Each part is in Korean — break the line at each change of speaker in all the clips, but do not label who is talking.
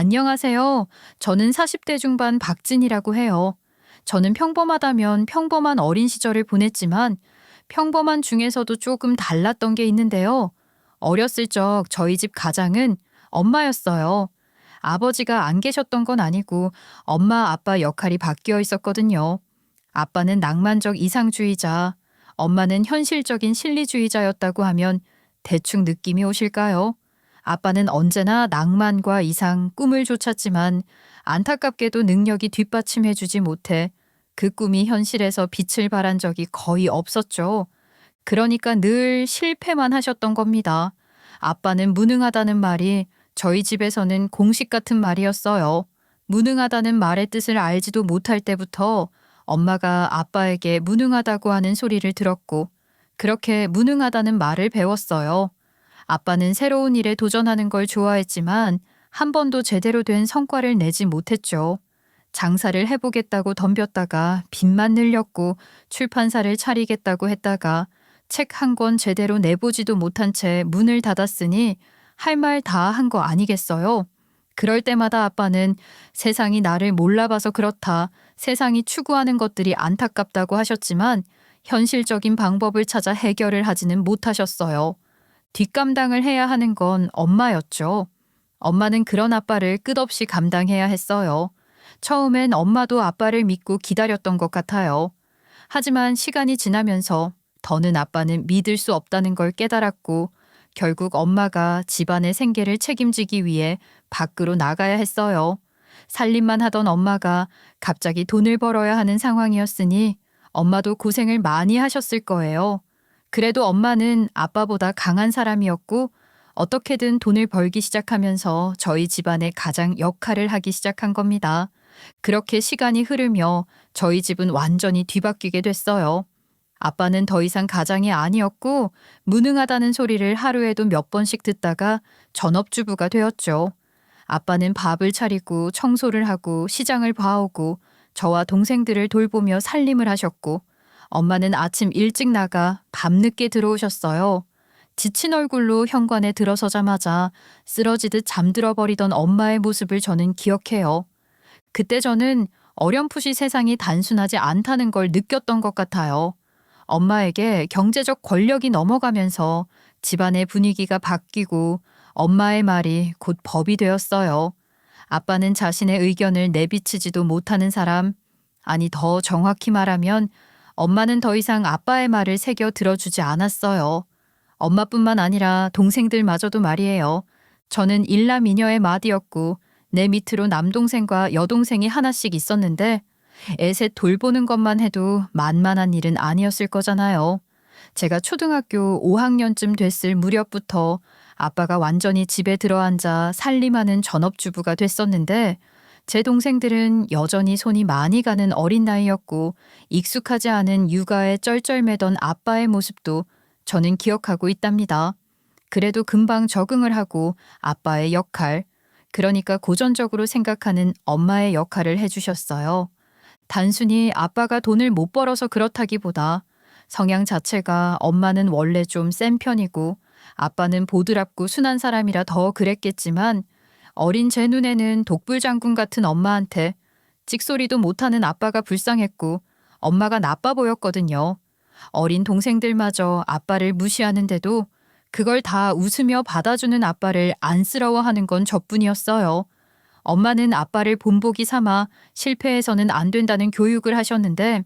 안녕하세요. 저는 40대 중반 박진이라고 해요. 저는 평범하다면 평범한 어린 시절을 보냈지만 평범한 중에서도 조금 달랐던 게 있는데요. 어렸을 적 저희 집 가장은 엄마였어요. 아버지가 안 계셨던 건 아니고 엄마 아빠 역할이 바뀌어 있었거든요. 아빠는 낭만적 이상주의자, 엄마는 현실적인 실리주의자였다고 하면 대충 느낌이 오실까요? 아빠는 언제나 낭만과 이상, 꿈을 쫓았지만 안타깝게도 능력이 뒷받침해주지 못해 그 꿈이 현실에서 빛을 발한 적이 거의 없었죠. 그러니까 늘 실패만 하셨던 겁니다. 아빠는 무능하다는 말이 저희 집에서는 공식 같은 말이었어요. 무능하다는 말의 뜻을 알지도 못할 때부터 엄마가 아빠에게 무능하다고 하는 소리를 들었고, 그렇게 무능하다는 말을 배웠어요. 아빠는 새로운 일에 도전하는 걸 좋아했지만 한 번도 제대로 된 성과를 내지 못했죠. 장사를 해보겠다고 덤볐다가 빚만 늘렸고 출판사를 차리겠다고 했다가 책 한 권 제대로 내보지도 못한 채 문을 닫았으니 할 말 다 한 거 아니겠어요? 그럴 때마다 아빠는 세상이 나를 몰라봐서 그렇다, 세상이 추구하는 것들이 안타깝다고 하셨지만 현실적인 방법을 찾아 해결을 하지는 못하셨어요. 뒷감당을 해야 하는 건 엄마였죠. 엄마는 그런 아빠를 끝없이 감당해야 했어요. 처음엔 엄마도 아빠를 믿고 기다렸던 것 같아요. 하지만 시간이 지나면서 더는 아빠는 믿을 수 없다는 걸 깨달았고 결국 엄마가 집안의 생계를 책임지기 위해 밖으로 나가야 했어요. 살림만 하던 엄마가 갑자기 돈을 벌어야 하는 상황이었으니 엄마도 고생을 많이 하셨을 거예요. 그래도 엄마는 아빠보다 강한 사람이었고 어떻게든 돈을 벌기 시작하면서 저희 집안의 가장 역할을 하기 시작한 겁니다. 그렇게 시간이 흐르며 저희 집은 완전히 뒤바뀌게 됐어요. 아빠는 더 이상 가장이 아니었고 무능하다는 소리를 하루에도 몇 번씩 듣다가 전업주부가 되었죠. 아빠는 밥을 차리고 청소를 하고 시장을 봐오고 저와 동생들을 돌보며 살림을 하셨고 엄마는 아침 일찍 나가 밤늦게 들어오셨어요. 지친 얼굴로 현관에 들어서자마자 쓰러지듯 잠들어 버리던 엄마의 모습을 저는 기억해요. 그때 저는 어렴풋이 세상이 단순하지 않다는 걸 느꼈던 것 같아요. 엄마에게 경제적 권력이 넘어가면서 집안의 분위기가 바뀌고 엄마의 말이 곧 법이 되었어요. 아빠는 자신의 의견을 내비치지도 못하는 사람, 아니 더 정확히 말하면 엄마는 더 이상 아빠의 말을 새겨 들어주지 않았어요. 엄마뿐만 아니라 동생들마저도 말이에요. 저는 일남이녀의 맏이었고 내 밑으로 남동생과 여동생이 하나씩 있었는데 애셋 돌보는 것만 해도 만만한 일은 아니었을 거잖아요. 제가 초등학교 5학년쯤 됐을 무렵부터 아빠가 완전히 집에 들어앉아 살림하는 전업주부가 됐었는데 제 동생들은 여전히 손이 많이 가는 어린 나이였고 익숙하지 않은 육아에 쩔쩔매던 아빠의 모습도 저는 기억하고 있답니다. 그래도 금방 적응을 하고 아빠의 역할, 그러니까 고전적으로 생각하는 엄마의 역할을 해주셨어요. 단순히 아빠가 돈을 못 벌어서 그렇다기보다 성향 자체가 엄마는 원래 좀 센 편이고 아빠는 보드랍고 순한 사람이라 더 그랬겠지만 어린 제 눈에는 독불장군 같은 엄마한테 찍소리도 못하는 아빠가 불쌍했고 엄마가 나빠 보였거든요. 어린 동생들마저 아빠를 무시하는데도 그걸 다 웃으며 받아주는 아빠를 안쓰러워하는 건 저뿐이었어요. 엄마는 아빠를 본보기 삼아 실패해서는 안 된다는 교육을 하셨는데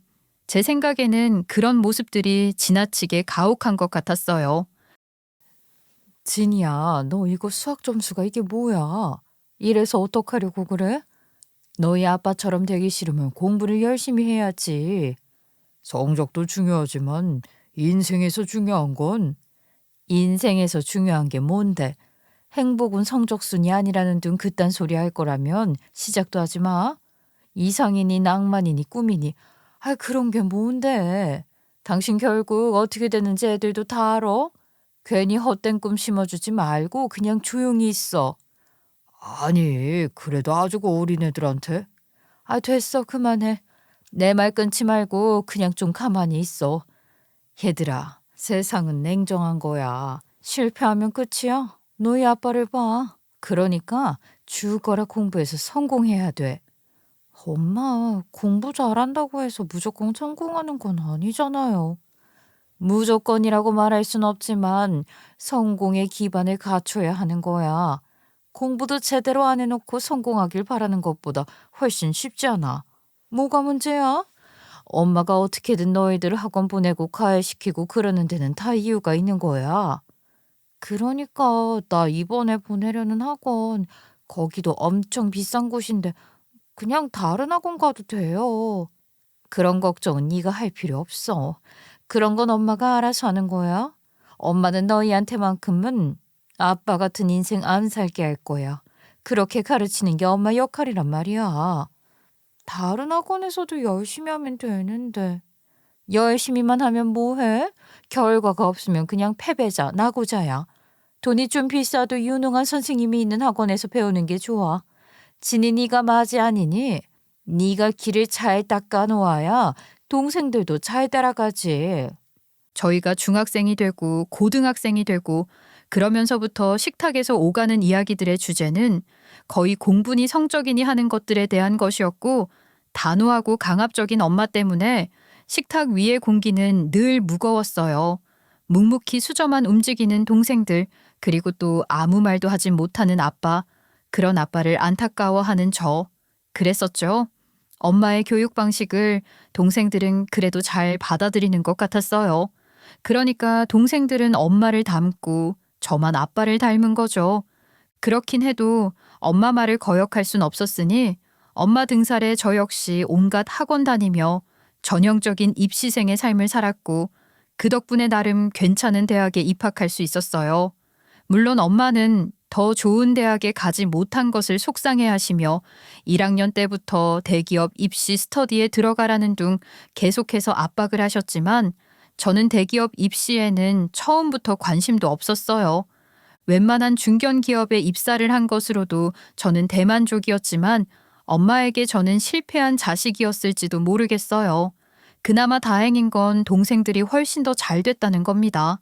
제 생각에는 그런 모습들이 지나치게 가혹한 것 같았어요.
진이야, 너 이거 수학 점수가 이게 뭐야? 이래서 어떡하려고 그래? 너희 아빠처럼 되기 싫으면 공부를 열심히 해야지. 성적도 중요하지만 인생에서 중요한 건 인생에서 중요한 게 뭔데? 행복은 성적순이 아니라는 둥 그딴 소리 할 거라면 시작도 하지 마. 이상이니 낭만이니 꿈이니 그런 게 뭔데? 당신 결국 어떻게 되는지 애들도 다 알아? 괜히 헛된 꿈 심어주지 말고 그냥 조용히 있어. 아니, 그래도 아주 어린애들한테. 됐어, 그만해. 내 말 끊지 말고 그냥 좀 가만히 있어. 얘들아, 세상은 냉정한 거야. 실패하면 끝이야. 너희 아빠를 봐. 그러니까 죽어라 공부해서 성공해야 돼. 엄마, 공부 잘한다고 해서 무조건 성공하는 건 아니잖아요. 무조건이라고 말할 순 없지만 성공의 기반을 갖춰야 하는 거야. 공부도 제대로 안 해놓고 성공하길 바라는 것보다 훨씬 쉽지 않아. 뭐가 문제야? 엄마가 어떻게든 너희들 학원 보내고 과외시키고 그러는 데는 다 이유가 있는 거야. 그러니까 나 이번에 보내려는 학원 거기도 엄청 비싼 곳인데 그냥 다른 학원 가도 돼요. 그런 걱정은 네가 할 필요 없어. 그런 건 엄마가 알아서 하는 거야. 엄마는 너희한테만큼은 아빠 같은 인생 안 살게 할 거야. 그렇게 가르치는 게 엄마 역할이란 말이야. 다른 학원에서도 열심히 하면 되는데. 열심히만 하면 뭐해? 결과가 없으면 그냥 패배자, 낙오자야. 돈이 좀 비싸도 유능한 선생님이 있는 학원에서 배우는 게 좋아. 진이 네가 맞이 아니니? 네가 길을 잘 닦아 놓아야 동생들도 잘 따라가지.
저희가 중학생이 되고 고등학생이 되고 그러면서부터 식탁에서 오가는 이야기들의 주제는 거의 공부니 성적이니 하는 것들에 대한 것이었고 단호하고 강압적인 엄마 때문에 식탁 위의 공기는 늘 무거웠어요. 묵묵히 수저만 움직이는 동생들 그리고 또 아무 말도 하지 못하는 아빠 그런 아빠를 안타까워하는 저 그랬었죠. 엄마의 교육 방식을 동생들은 그래도 잘 받아들이는 것 같았어요. 그러니까 동생들은 엄마를 닮고 저만 아빠를 닮은 거죠. 그렇긴 해도 엄마 말을 거역할 순 없었으니 엄마 등살에 저 역시 온갖 학원 다니며 전형적인 입시생의 삶을 살았고 그 덕분에 나름 괜찮은 대학에 입학할 수 있었어요. 물론 엄마는 더 좋은 대학에 가지 못한 것을 속상해 하시며 1학년 때부터 대기업 입시 스터디에 들어가라는 둥 계속해서 압박을 하셨지만 저는 대기업 입시에는 처음부터 관심도 없었어요. 웬만한 중견기업에 입사를 한 것으로도 저는 대만족이었지만 엄마에게 저는 실패한 자식이었을지도 모르겠어요. 그나마 다행인 건 동생들이 훨씬 더 잘 됐다는 겁니다.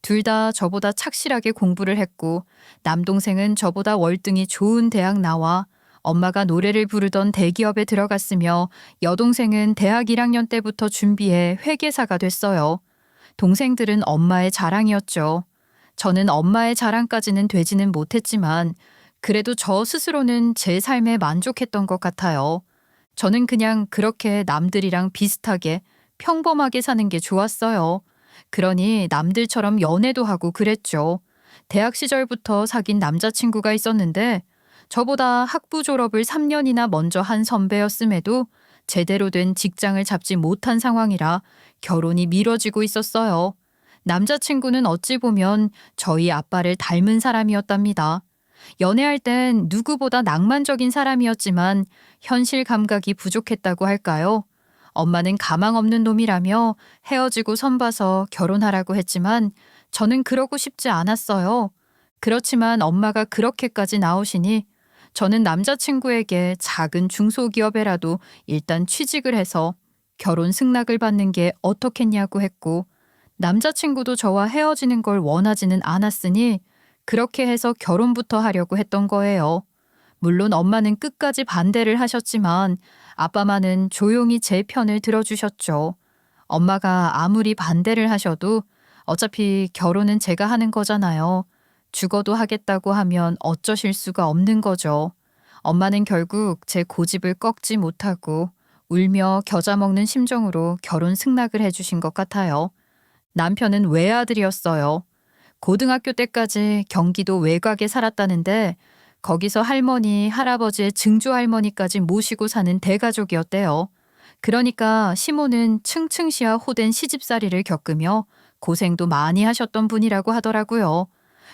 둘 다 저보다 착실하게 공부를 했고 남동생은 저보다 월등히 좋은 대학 나와 엄마가 노래를 부르던 대기업에 들어갔으며 여동생은 대학 1학년 때부터 준비해 회계사가 됐어요. 동생들은 엄마의 자랑이었죠. 저는 엄마의 자랑까지는 되지는 못했지만 그래도 저 스스로는 제 삶에 만족했던 것 같아요. 저는 그냥 그렇게 남들이랑 비슷하게 평범하게 사는 게 좋았어요. 그러니 남들처럼 연애도 하고 그랬죠. 대학 시절부터 사귄 남자친구가 있었는데 저보다 학부 졸업을 3년이나 먼저 한 선배였음에도 제대로 된 직장을 잡지 못한 상황이라 결혼이 미뤄지고 있었어요. 남자친구는 어찌 보면 저희 아빠를 닮은 사람이었답니다. 연애할 땐 누구보다 낭만적인 사람이었지만 현실 감각이 부족했다고 할까요? 엄마는 가망 없는 놈이라며 헤어지고 선봐서 결혼하라고 했지만 저는 그러고 싶지 않았어요. 그렇지만 엄마가 그렇게까지 나오시니 저는 남자친구에게 작은 중소기업에라도 일단 취직을 해서 결혼 승낙을 받는 게 어떻겠냐고 했고 남자친구도 저와 헤어지는 걸 원하지는 않았으니 그렇게 해서 결혼부터 하려고 했던 거예요. 물론 엄마는 끝까지 반대를 하셨지만 아빠만은 조용히 제 편을 들어주셨죠. 엄마가 아무리 반대를 하셔도 어차피 결혼은 제가 하는 거잖아요. 죽어도 하겠다고 하면 어쩌실 수가 없는 거죠. 엄마는 결국 제 고집을 꺾지 못하고 울며 겨자 먹는 심정으로 결혼 승낙을 해주신 것 같아요. 남편은 외아들이었어요. 고등학교 때까지 경기도 외곽에 살았다는데 거기서 할머니, 할아버지의 증조 할머니까지 모시고 사는 대가족이었대요. 그러니까 시모는 층층시야 호된 시집살이를 겪으며 고생도 많이 하셨던 분이라고 하더라고요.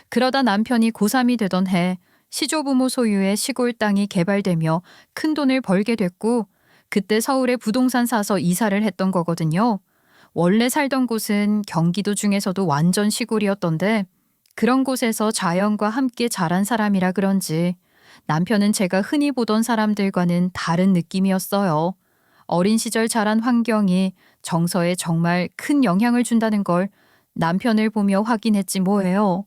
그러다 남편이 고3이 되던 해 시조부모 소유의 시골 땅이 개발되며 큰 돈을 벌게 됐고 그때 서울에 부동산 사서 이사를 했던 거거든요. 원래 살던 곳은 경기도 중에서도 완전 시골이었던데 그런 곳에서 자연과 함께 자란 사람이라 그런지 남편은 제가 흔히 보던 사람들과는 다른 느낌이었어요. 어린 시절 자란 환경이 정서에 정말 큰 영향을 준다는 걸 남편을 보며 확인했지 뭐예요.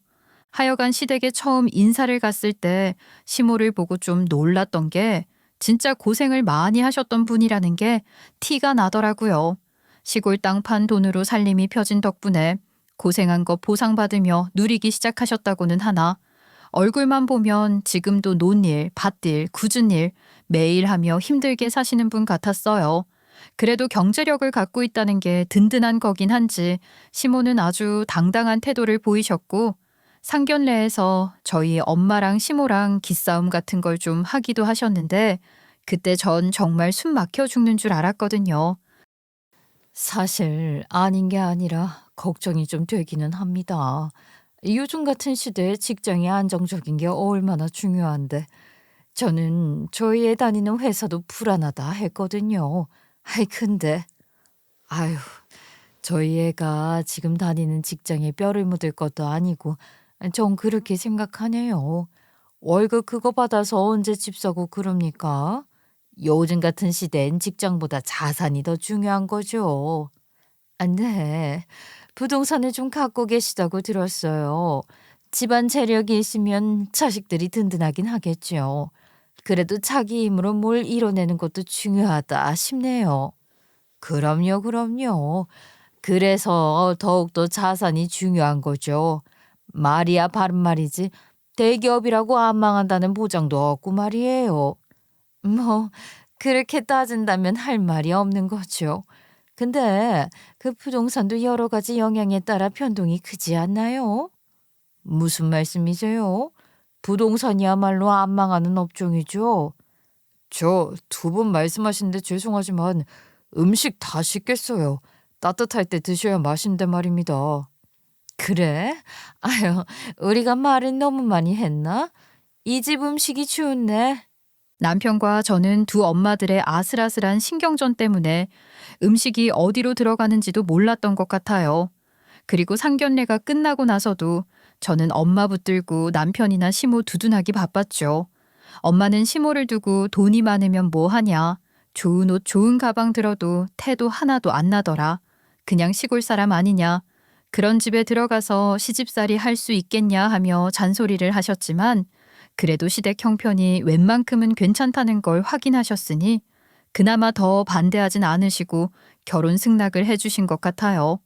하여간 시댁에 처음 인사를 갔을 때 시모를 보고 좀 놀랐던 게 진짜 고생을 많이 하셨던 분이라는 게 티가 나더라고요. 시골 땅 판 돈으로 살림이 펴진 덕분에 고생한 거 보상받으며 누리기 시작하셨다고는 하나 얼굴만 보면 지금도 논일, 밭일, 굳은 일 매일 하며 힘들게 사시는 분 같았어요. 그래도 경제력을 갖고 있다는 게 든든한 거긴 한지 시모는 아주 당당한 태도를 보이셨고 상견례에서 저희 엄마랑 시모랑 기싸움 같은 걸 좀 하기도 하셨는데 그때 전 정말 숨 막혀 죽는 줄 알았거든요.
사실 아닌 게 아니라 걱정이 좀 되기는 합니다. 요즘 같은 시대에 직장이 안정적인 게 얼마나 중요한데 저는 저희 애 다니는 회사도 불안하다 했거든요. 아이 근데 아유 저희 애가 지금 다니는 직장에 뼈를 묻을 것도 아니고 전 그렇게 생각하네요. 월급 그거 받아서 언제 집 사고 그럽니까? 요즘 같은 시대엔 직장보다 자산이 더 중요한 거죠. 아, 네. 부동산을 좀 갖고 계시다고 들었어요. 집안 재력이 있으면 자식들이 든든하긴 하겠죠. 그래도 자기 힘으로 뭘 이뤄내는 것도 중요하다 싶네요. 그럼요, 그럼요. 그래서 더욱더 자산이 중요한 거죠. 말이야 바른 말이지. 대기업이라고 안 망한다는 보장도 없고 말이에요. 뭐 그렇게 따진다면 할 말이 없는 거죠. 근데 그 부동산도 여러 가지 영향에 따라 변동이 크지 않나요? 무슨 말씀이세요? 부동산이야말로 안 망하는 업종이죠. 저 두 분 말씀하시는데 죄송하지만 음식 다 식겠어요. 따뜻할 때 드셔야 맛있는데 말입니다. 그래? 아유, 우리가 말을 너무 많이 했나? 이 집 음식이 좋네.
남편과 저는 두 엄마들의 아슬아슬한 신경전 때문에 음식이 어디로 들어가는지도 몰랐던 것 같아요. 그리고 상견례가 끝나고 나서도 저는 엄마 붙들고 남편이나 시모 두둔하기 바빴죠. 엄마는 시모를 두고 돈이 많으면 뭐 하냐. 좋은 옷, 좋은 가방 들어도 태도 하나도 안 나더라. 그냥 시골 사람 아니냐. 그런 집에 들어가서 시집살이 할 수 있겠냐 하며 잔소리를 하셨지만 그래도 시댁 형편이 웬만큼은 괜찮다는 걸 확인하셨으니 그나마 더 반대하진 않으시고 결혼 승낙을 해주신 것 같아요.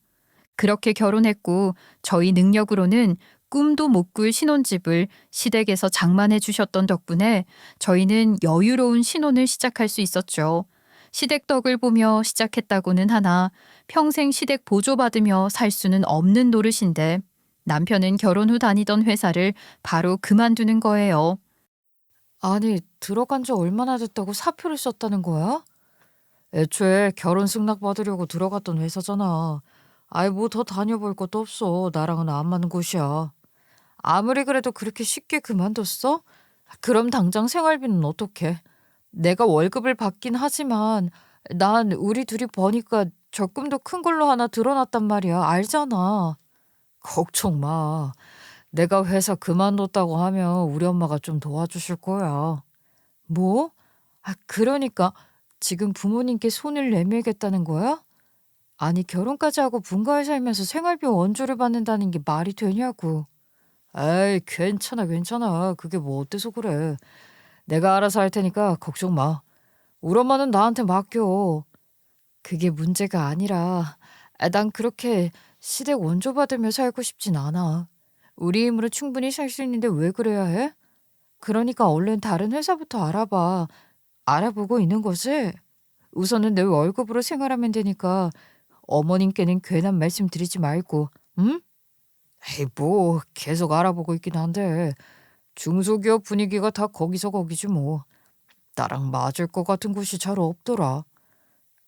그렇게 결혼했고 저희 능력으로는 꿈도 못 꿀 신혼집을 시댁에서 장만해 주셨던 덕분에 저희는 여유로운 신혼을 시작할 수 있었죠. 시댁 덕을 보며 시작했다고는 하나 평생 시댁 보조받으며 살 수는 없는 노릇인데 남편은 결혼 후 다니던 회사를 바로 그만두는 거예요.
아니, 들어간 지 얼마나 됐다고 사표를 썼다는 거야? 애초에 결혼 승낙 받으려고 들어갔던 회사잖아. 아이, 뭐 더 다녀볼 것도 없어. 나랑은 안 맞는 곳이야. 아무리 그래도 그렇게 쉽게 그만뒀어? 그럼 당장 생활비는 어떡해? 내가 월급을 받긴 하지만 난 우리 둘이 버니까 적금도 큰 걸로 하나 들어놨단 말이야. 알잖아. 걱정 마. 내가 회사 그만뒀다고 하면 우리 엄마가 좀 도와주실 거야. 뭐? 아, 그러니까 지금 부모님께 손을 내밀겠다는 거야? 아니, 결혼까지 하고 분가에 살면서 생활비 원조를 받는다는 게 말이 되냐고. 에이, 괜찮아, 괜찮아. 그게 뭐 어때서 그래. 내가 알아서 할 테니까 걱정 마. 우리 엄마는 나한테 맡겨. 그게 문제가 아니라 난 그렇게 시댁 원조 받으며 살고 싶진 않아. 우리 힘으로 충분히 살 수 있는데 왜 그래야 해? 그러니까 얼른 다른 회사부터 알아봐. 알아보고 있는 거지? 우선은 내 월급으로 생활하면 되니까 어머님께는 괜한 말씀 드리지 말고, 응? 에이, 뭐 계속 알아보고 있긴 한데 중소기업 분위기가 다 거기서 거기지 뭐. 나랑 맞을 것 같은 곳이 잘 없더라.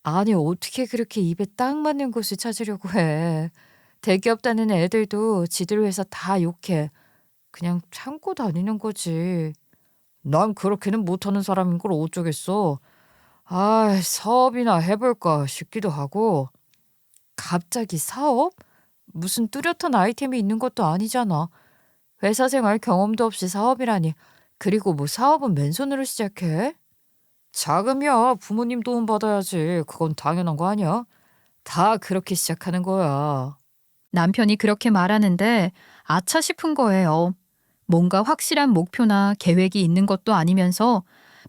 아니, 어떻게 그렇게 입에 딱 맞는 곳을 찾으려고 해. 대기업 다니는 애들도 지들 회사 다 욕해. 그냥 참고 다니는 거지. 난 그렇게는 못하는 사람인 걸 어쩌겠어. 아, 사업이나 해볼까 싶기도 하고. 갑자기 사업? 무슨 뚜렷한 아이템이 있는 것도 아니잖아. 회사 생활 경험도 없이 사업이라니. 그리고 뭐 사업은 맨손으로 시작해? 자금이야. 부모님 도움 받아야지. 그건 당연한 거 아니야? 다 그렇게 시작하는 거야.
남편이 그렇게 말하는데 아차 싶은 거예요. 뭔가 확실한 목표나 계획이 있는 것도 아니면서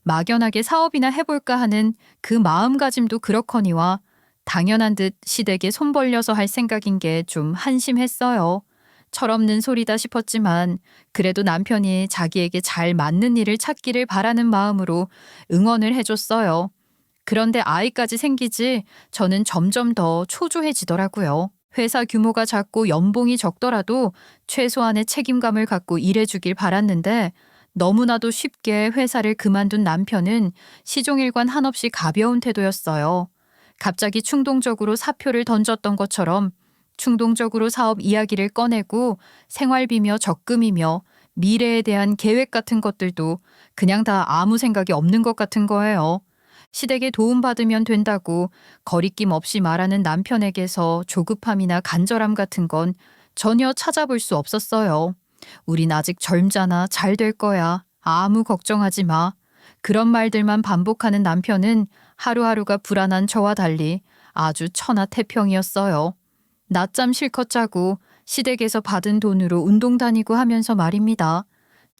막연하게 사업이나 해볼까 하는 그 마음가짐도 그렇거니와 당연한 듯 시댁에 손 벌려서 할 생각인 게 좀 한심했어요. 철없는 소리다 싶었지만 그래도 남편이 자기에게 잘 맞는 일을 찾기를 바라는 마음으로 응원을 해줬어요. 그런데 아이까지 생기지 저는 점점 더 초조해지더라고요. 회사 규모가 작고 연봉이 적더라도 최소한의 책임감을 갖고 일해주길 바랐는데 너무나도 쉽게 회사를 그만둔 남편은 시종일관 한없이 가벼운 태도였어요. 갑자기 충동적으로 사표를 던졌던 것처럼 충동적으로 사업 이야기를 꺼내고 생활비며 적금이며 미래에 대한 계획 같은 것들도 그냥 다 아무 생각이 없는 것 같은 거예요. 시댁에 도움받으면 된다고 거리낌 없이 말하는 남편에게서 조급함이나 간절함 같은 건 전혀 찾아볼 수 없었어요. 우린 아직 젊잖아. 잘 될 거야. 아무 걱정하지 마. 그런 말들만 반복하는 남편은 하루하루가 불안한 저와 달리 아주 천하태평이었어요. 낮잠 실컷 자고 시댁에서 받은 돈으로 운동 다니고 하면서 말입니다.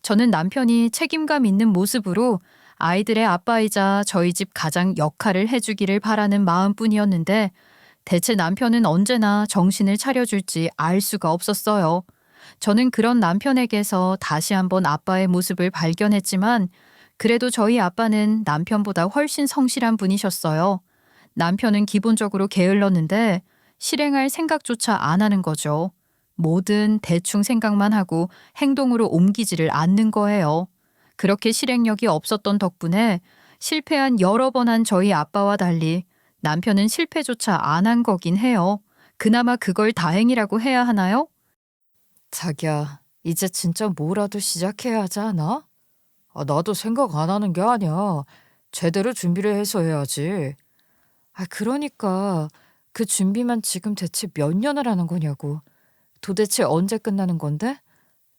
저는 남편이 책임감 있는 모습으로 아이들의 아빠이자 저희 집 가장 역할을 해주기를 바라는 마음뿐이었는데 대체 남편은 언제나 정신을 차려줄지 알 수가 없었어요. 저는 그런 남편에게서 다시 한번 아빠의 모습을 발견했지만 그래도 저희 아빠는 남편보다 훨씬 성실한 분이셨어요. 남편은 기본적으로 게을렀는데 실행할 생각조차 안 하는 거죠. 뭐든 대충 생각만 하고 행동으로 옮기지를 않는 거예요. 그렇게 실행력이 없었던 덕분에 실패한 여러 번 한 저희 아빠와 달리 남편은 실패조차 안 한 거긴 해요. 그나마 그걸 다행이라고 해야 하나요?
자기야, 이제 진짜 뭐라도 시작해야 하지 않아? 나도 생각 안 하는 게 아니야. 제대로 준비를 해서 해야지. 그러니까 그 준비만 지금 대체 몇 년을 하는 거냐고. 도대체 언제 끝나는 건데?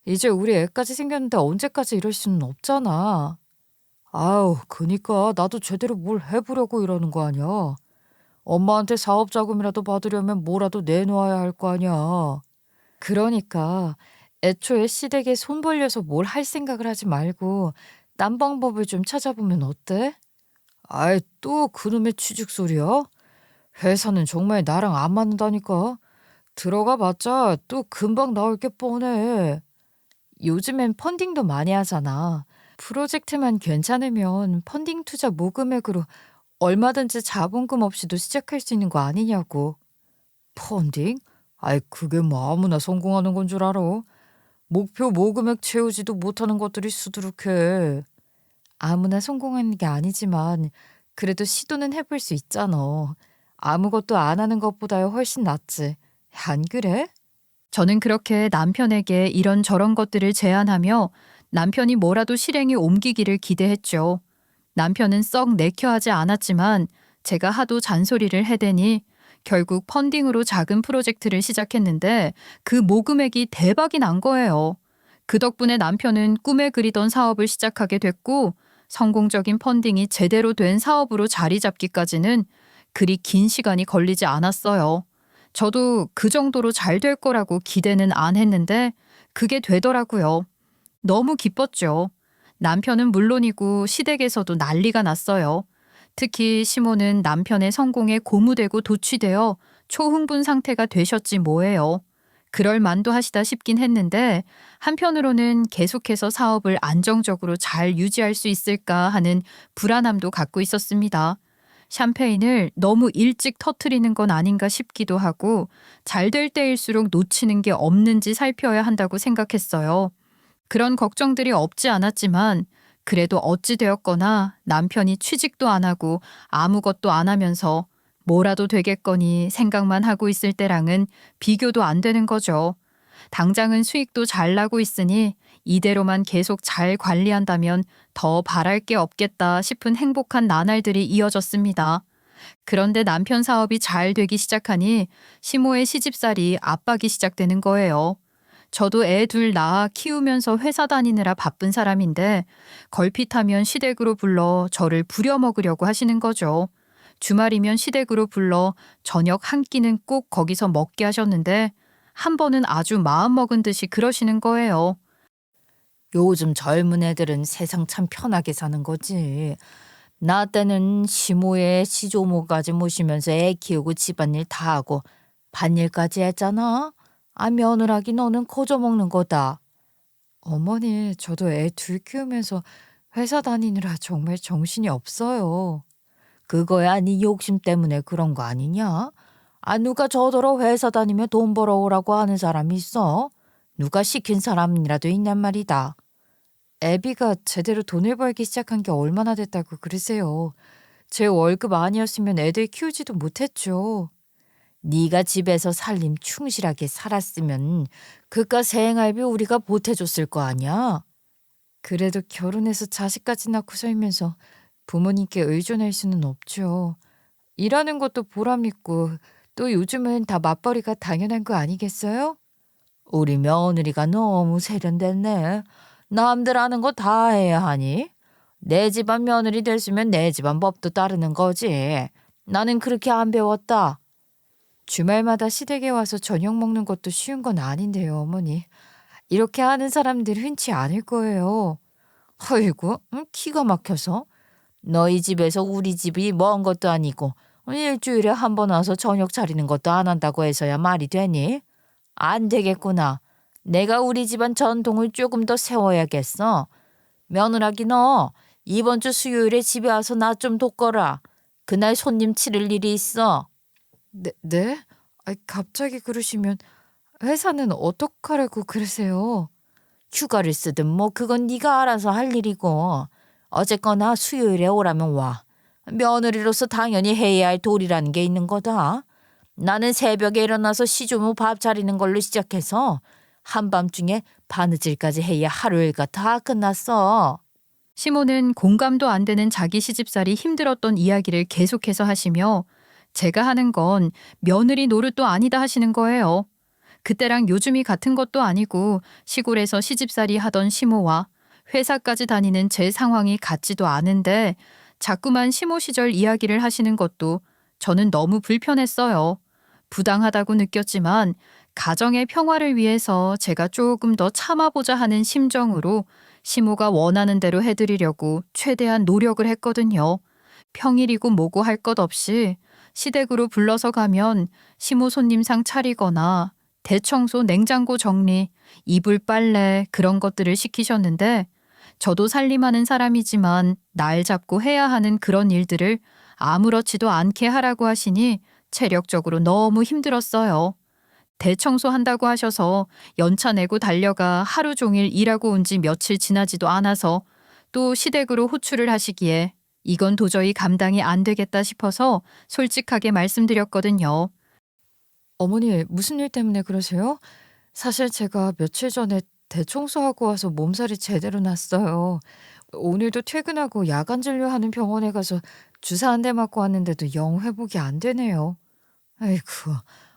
이제 우리 애까지 생겼는데 언제까지 이럴 수는 없잖아. 아우, 그니까 나도 제대로 뭘 해보려고 이러는 거 아니야. 엄마한테 사업 자금이라도 받으려면 뭐라도 내놓아야 할 거 아니야. 그러니까 애초에 시댁에 손 벌려서 뭘 할 생각을 하지 말고 딴 방법을 좀 찾아보면 어때? 아이, 또 그놈의 취직 소리야? 회사는 정말 나랑 안 맞는다니까. 들어가 봤자 또 금방 나올 게 뻔해. 요즘엔 펀딩도 많이 하잖아. 프로젝트만 괜찮으면 펀딩 투자 모금액으로 얼마든지 자본금 없이도 시작할 수 있는 거 아니냐고. 펀딩? 아이, 그게 뭐 아무나 성공하는 건 줄 알아? 목표 모금액 채우지도 못하는 것들이 수두룩해. 아무나 성공하는 게 아니지만 그래도 시도는 해볼 수 있잖아. 아무것도 안 하는 것보다 훨씬 낫지. 안 그래?
저는 그렇게 남편에게 이런저런 것들을 제안하며 남편이 뭐라도 실행에 옮기기를 기대했죠. 남편은 썩 내켜하지 않았지만 제가 하도 잔소리를 해대니 결국 펀딩으로 작은 프로젝트를 시작했는데 그 모금액이 대박이 난 거예요. 그 덕분에 남편은 꿈에 그리던 사업을 시작하게 됐고 성공적인 펀딩이 제대로 된 사업으로 자리 잡기까지는 그리 긴 시간이 걸리지 않았어요. 저도 그 정도로 잘 될 거라고 기대는 안 했는데 그게 되더라고요. 너무 기뻤죠. 남편은 물론이고 시댁에서도 난리가 났어요. 특히 시모는 남편의 성공에 고무되고 도취되어 초흥분 상태가 되셨지 뭐예요. 그럴 만도 하시다 싶긴 했는데 한편으로는 계속해서 사업을 안정적으로 잘 유지할 수 있을까 하는 불안함도 갖고 있었습니다. 샴페인을 너무 일찍 터트리는 건 아닌가 싶기도 하고 잘 될 때일수록 놓치는 게 없는지 살펴야 한다고 생각했어요. 그런 걱정들이 없지 않았지만 그래도 어찌 되었거나 남편이 취직도 안 하고 아무것도 안 하면서 뭐라도 되겠거니 생각만 하고 있을 때랑은 비교도 안 되는 거죠. 당장은 수익도 잘 나고 있으니 이대로만 계속 잘 관리한다면 더 바랄 게 없겠다 싶은 행복한 나날들이 이어졌습니다. 그런데 남편 사업이 잘 되기 시작하니 시모의 시집살이 압박이 시작되는 거예요. 저도 애 둘 낳아 키우면서 회사 다니느라 바쁜 사람인데 걸핏하면 시댁으로 불러 저를 부려먹으려고 하시는 거죠. 주말이면 시댁으로 불러 저녁 한 끼는 꼭 거기서 먹게 하셨는데 한 번은 아주 마음먹은 듯이 그러시는 거예요.
요즘 젊은 애들은 세상 참 편하게 사는 거지. 나 때는 시모에 시조모까지 모시면서 애 키우고 집안일 다 하고 밭일까지 했잖아. 아, 며느라기 너는 거저 먹는 거다. 어머니, 저도 애 둘 키우면서 회사 다니느라 정말 정신이 없어요. 그거야 네 욕심 때문에 그런 거 아니냐? 아, 누가 저더러 회사 다니며 돈 벌어오라고 하는 사람이 있어? 누가 시킨 사람이라도 있냔 말이다. 애비가 제대로 돈을 벌기 시작한 게 얼마나 됐다고 그러세요. 제 월급 아니었으면 애들 키우지도 못했죠. 네가 집에서 살림 충실하게 살았으면 그깟 생활비 우리가 보태줬을 거 아니야. 그래도 결혼해서 자식까지 낳고 살면서 부모님께 의존할 수는 없죠. 일하는 것도 보람있고 또 요즘은 다 맞벌이가 당연한 거 아니겠어요? 우리 며느리가 너무 세련됐네. 남들 하는 거 다 해야 하니? 내 집안 며느리 됐으면 내 집안 법도 따르는 거지. 나는 그렇게 안 배웠다. 주말마다 시댁에 와서 저녁 먹는 것도 쉬운 건 아닌데요, 어머니. 이렇게 하는 사람들 흔치 않을 거예요. 아이고, 기가 막혀서. 너희 집에서 우리 집이 먼 것도 아니고 일주일에 한 번 와서 저녁 차리는 것도 안 한다고 해서야 말이 되니? 안 되겠구나. 내가 우리 집안 전통을 조금 더 세워야겠어. 며느라기 너 이번 주 수요일에 집에 와서 나 좀 돕거라. 그날 손님 치를 일이 있어. 네? 갑자기 그러시면 회사는 어떡하라고 그러세요? 휴가를 쓰든 뭐 그건 네가 알아서 할 일이고 어쨌거나 수요일에 오라면 와. 며느리로서 당연히 해야 할 도리라는 게 있는 거다. 나는 새벽에 일어나서 시조모 밥 차리는 걸로 시작해서 한밤중에 바느질까지 해야 하루 일과 다 끝났어.
시모는 공감도 안 되는 자기 시집살이 힘들었던 이야기를 계속해서 하시며 제가 하는 건 며느리 노릇도 아니다 하시는 거예요. 그때랑 요즘이 같은 것도 아니고 시골에서 시집살이 하던 시모와 회사까지 다니는 제 상황이 같지도 않은데 자꾸만 시모 시절 이야기를 하시는 것도 저는 너무 불편했어요. 부당하다고 느꼈지만 가정의 평화를 위해서 제가 조금 더 참아보자 하는 심정으로 시모가 원하는 대로 해드리려고 최대한 노력을 했거든요. 평일이고 뭐고 할 것 없이 시댁으로 불러서 가면 시모 손님상 차리거나 대청소, 냉장고 정리, 이불 빨래 그런 것들을 시키셨는데 저도 살림하는 사람이지만 날 잡고 해야 하는 그런 일들을 아무렇지도 않게 하라고 하시니 체력적으로 너무 힘들었어요. 대청소 한다고 하셔서 연차 내고 달려가 하루 종일 일하고 온 지 며칠 지나지도 않아서 또 시댁으로 호출을 하시기에 이건 도저히 감당이 안 되겠다 싶어서 솔직하게 말씀드렸거든요.
어머니, 무슨 일 때문에 그러세요? 사실 제가 며칠 전에 대청소하고 와서 몸살이 제대로 났어요. 오늘도 퇴근하고 야간 진료하는 병원에 가서 주사 한 대 맞고 왔는데도 영 회복이 안 되네요. 아이고,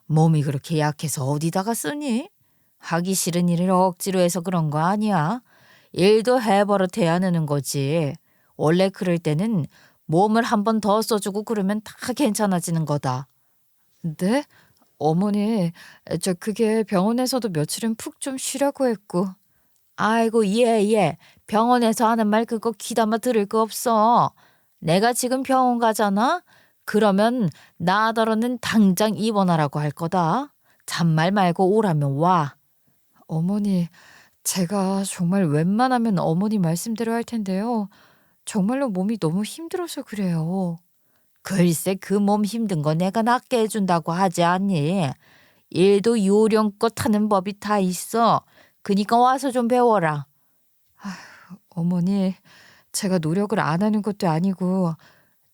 몸이 그렇게 약해서 어디다가 쓰니? 하기 싫은 일을 억지로 해서 그런 거 아니야. 일도 해버릇해야 느는 거지. 원래 그럴 때는 몸을 한 번 더 써주고 그러면 다 괜찮아지는 거다. 네? 어머니, 그게 병원에서도 며칠은 푹 좀 쉬라고 했고. 아이고, 예. 병원에서 하는 말 그거 귀담아 들을 거 없어. 내가 지금 병원 가잖아? 그러면 나더러는 당장 입원하라고 할 거다. 잔말 말고 오라면 와. 어머니, 제가 정말 웬만하면 어머니 말씀대로 할 텐데요. 정말로 몸이 너무 힘들어서 그래요. 글쎄, 그 몸 힘든 거 내가 낫게 해준다고 하지 않니? 일도 요령껏 하는 법이 다 있어. 그니까 와서 좀 배워라. 어머니, 제가 노력을 안 하는 것도 아니고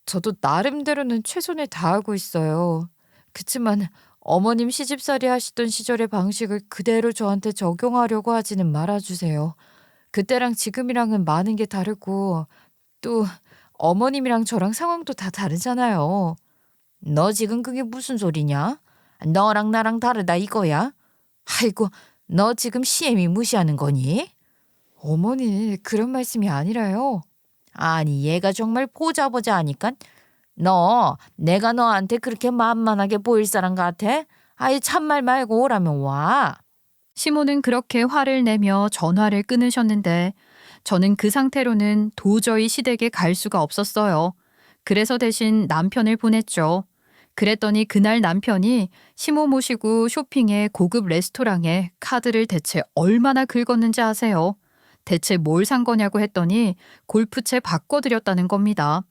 저도 나름대로는 최선을 다하고 있어요. 그치만 어머님 시집살이 하시던 시절의 방식을 그대로 저한테 적용하려고 하지는 말아주세요. 그때랑 지금이랑은 많은 게 다르고 또 어머님이랑 저랑 상황도 다 다르잖아요. 너 지금 그게 무슨 소리냐? 너랑 나랑 다르다 이거야? 아이고, 너 지금 시애미 무시하는 거니? 어머니, 그런 말씀이 아니라요. 아니, 얘가 정말 보자 하니까 너 내가 너한테 그렇게 만만하게 보일 사람 같아? 아이 참말 말고 오라면 와.
시모는 그렇게 화를 내며 전화를 끊으셨는데 저는 그 상태로는 도저히 시댁에 갈 수가 없었어요. 그래서 대신 남편을 보냈죠. 그랬더니 그날 남편이 시모 모시고 쇼핑에 고급 레스토랑에 카드를 대체 얼마나 긁었는지 아세요? 대체 뭘 산 거냐고 했더니 골프채 바꿔드렸다는 겁니다.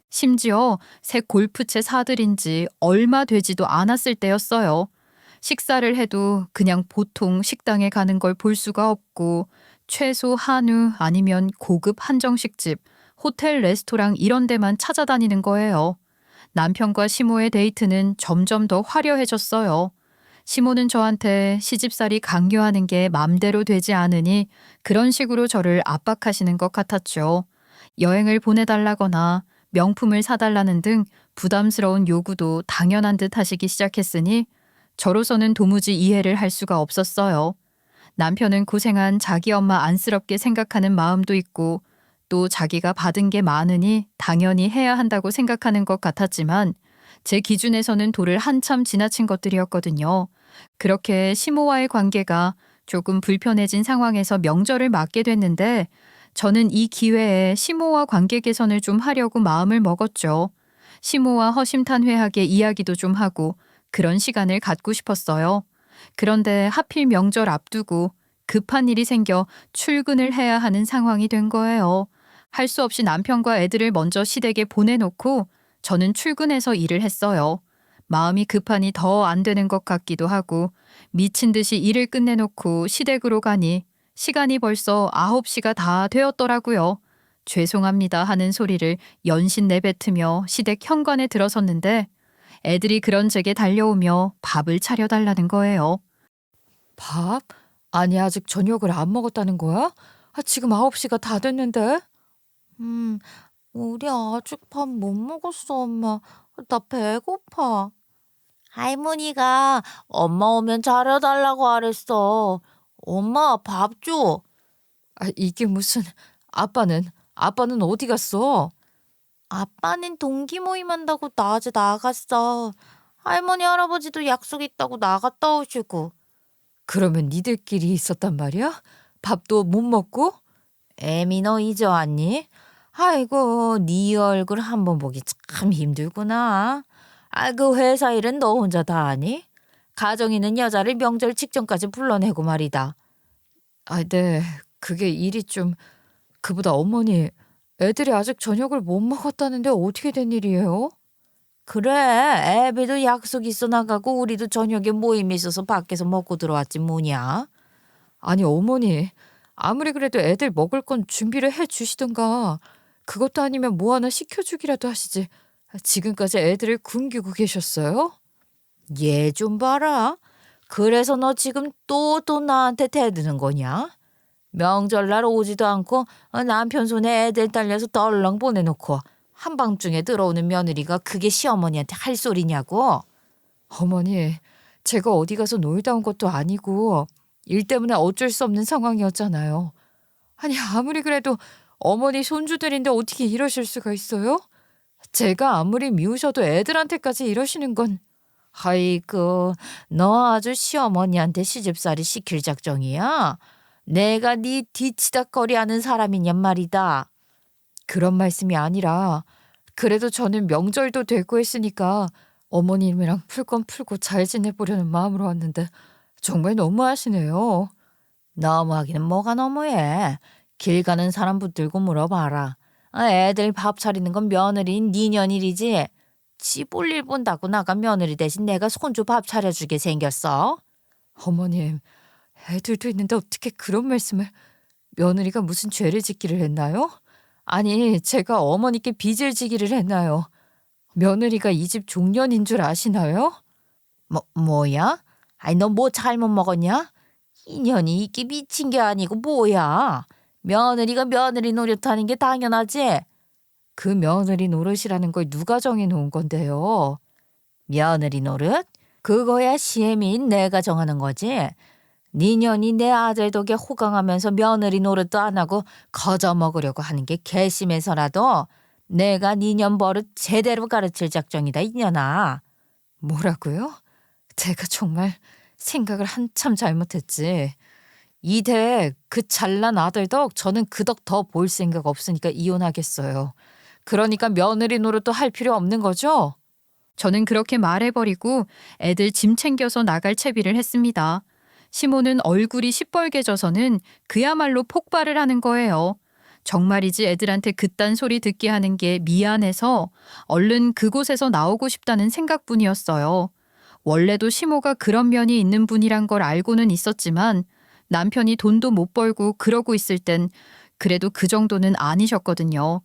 심지어 새 골프채 사들인 지 얼마 되지도 않았을 때였어요. 식사를 해도 그냥 보통 식당에 가는 걸 볼 수가 없고 최소 한우 아니면 고급 한정식집, 호텔 레스토랑 이런 데만 찾아다니는 거예요. 남편과 시모의 데이트는 점점 더 화려해졌어요. 시모는 저한테 시집살이 강요하는 게 맘대로 되지 않으니 그런 식으로 저를 압박하시는 것 같았죠. 여행을 보내달라거나 명품을 사달라는 등 부담스러운 요구도 당연한 듯 하시기 시작했으니 저로서는 도무지 이해를 할 수가 없었어요. 남편은 고생한 자기 엄마 안쓰럽게 생각하는 마음도 있고 또 자기가 받은 게 많으니 당연히 해야 한다고 생각하는 것 같았지만 제 기준에서는 도를 한참 지나친 것들이었거든요. 그렇게 시모와의 관계가 조금 불편해진 상황에서 명절을 맞게 됐는데 저는 이 기회에 시모와 관계 개선을 좀 하려고 마음을 먹었죠. 시모와 허심탄회하게 이야기도 좀 하고 그런 시간을 갖고 싶었어요. 그런데 하필 명절 앞두고 급한 일이 생겨 출근을 해야 하는 상황이 된 거예요. 할 수 없이 남편과 애들을 먼저 시댁에 보내놓고 저는 출근해서 일을 했어요. 마음이 급하니 더 안 되는 것 같기도 하고 미친 듯이 일을 끝내놓고 시댁으로 가니 시간이 벌써 9시가 다 되었더라고요. 죄송합니다 하는 소리를 연신 내뱉으며 시댁 현관에 들어섰는데 애들이 그런 제게 달려오며 밥을 차려달라는 거예요.
밥? 아니 아직 저녁을 안 먹었다는 거야? 지금 9시가 다 됐는데. 우리 아직 밥 못 먹었어, 엄마. 나 배고파. 할머니가 엄마 오면 차려달라고 하랬어. 엄마 밥 줘. 이게 무슨 아빠는 어디 갔어? 아빠는 동기 모임 한다고 낮에 나갔어. 할머니 할아버지도 약속 있다고 나갔다 오시고. 그러면 니들끼리 있었단 말이야? 밥도 못 먹고? 애미 너 이제 왔니? 아이고 네 얼굴 한번 보기 참 힘들구나. 그 회사 일은 너 혼자 다 하니? 가정 있는 여자를 명절 직전까지 불러내고 말이다. 네. 그게 일이 좀... 그보다 어머니, 애들이 아직 저녁을 못 먹었다는데 어떻게 된 일이에요? 그래, 애비도 약속 있어 나가고 우리도 저녁에 모임이 있어서 밖에서 먹고 들어왔지 뭐냐. 아니 어머니, 아무리 그래도 애들 먹을 건 준비를 해 주시던가. 그것도 아니면 뭐 하나 시켜주기라도 하시지. 지금까지 애들을 굶기고 계셨어요? 얘 좀 봐라. 그래서 너 지금 또 나한테 대드는 거냐? 명절날 오지도 않고 남편 손에 애들 딸려서 덜렁 보내놓고 한밤중에 들어오는 며느리가 그게 시어머니한테 할 소리냐고. 어머니, 제가 어디 가서 놀다 온 것도 아니고 일 때문에 어쩔 수 없는 상황이었잖아요. 아니 아무리 그래도 어머니 손주들인데 어떻게 이러실 수가 있어요? 제가 아무리 미우셔도 애들한테까지 이러시는 건... 아이고, 너 아주 시어머니한테 시집살이 시킬 작정이야? 내가 네 뒤치다거리 하는 사람이냔 말이다. 그런 말씀이 아니라 그래도 저는 명절도 되고 했으니까 어머님이랑 풀 건 풀고 잘 지내보려는 마음으로 왔는데 정말 너무하시네요. 너무하기는 뭐가 너무해. 길 가는 사람 붙들고 물어봐라. 애들 밥 차리는 건 며느리인 네 년일이지. 지 볼일 본다고 나간 며느리 대신 내가 손주 밥 차려주게 생겼어. 어머님, 애들도 있는데 어떻게 그런 말씀을... 며느리가 무슨 죄를 짓기를 했나요? 아니 제가 어머니께 빚을 지기를 했나요? 며느리가 이 집 종년인 줄 아시나요? 뭐야? 아니 너 뭐 잘못 먹었냐? 인연이 있게 미친 게 아니고 뭐야? 며느리가 며느리 노릇하는 게 당연하지. 그 며느리 노릇이라는 걸 누가 정해놓은 건데요? 며느리 노릇? 그거야 시애미인 내가 정하는 거지. 네 년이 내 아들 덕에 호강하면서 며느리 노릇도 안 하고 거저 먹으려고 하는 게 괘씸해서라도 내가 네 년 버릇 제대로 가르칠 작정이다 이년아. 뭐라고요? 제가 정말 생각을 한참 잘못했지. 이대 그 잘난 아들 덕 저는 그 덕 더 볼 생각 없으니까 이혼하겠어요. 그러니까 며느리 노릇도 할 필요 없는 거죠?
저는 그렇게 말해버리고 애들 짐 챙겨서 나갈 채비를 했습니다. 시모는 얼굴이 시뻘개져서는 그야말로 폭발을 하는 거예요. 정말이지 애들한테 그딴 소리 듣게 하는 게 미안해서 얼른 그곳에서 나오고 싶다는 생각뿐이었어요. 원래도 시모가 그런 면이 있는 분이란 걸 알고는 있었지만 남편이 돈도 못 벌고 그러고 있을 땐 그래도 그 정도는 아니셨거든요.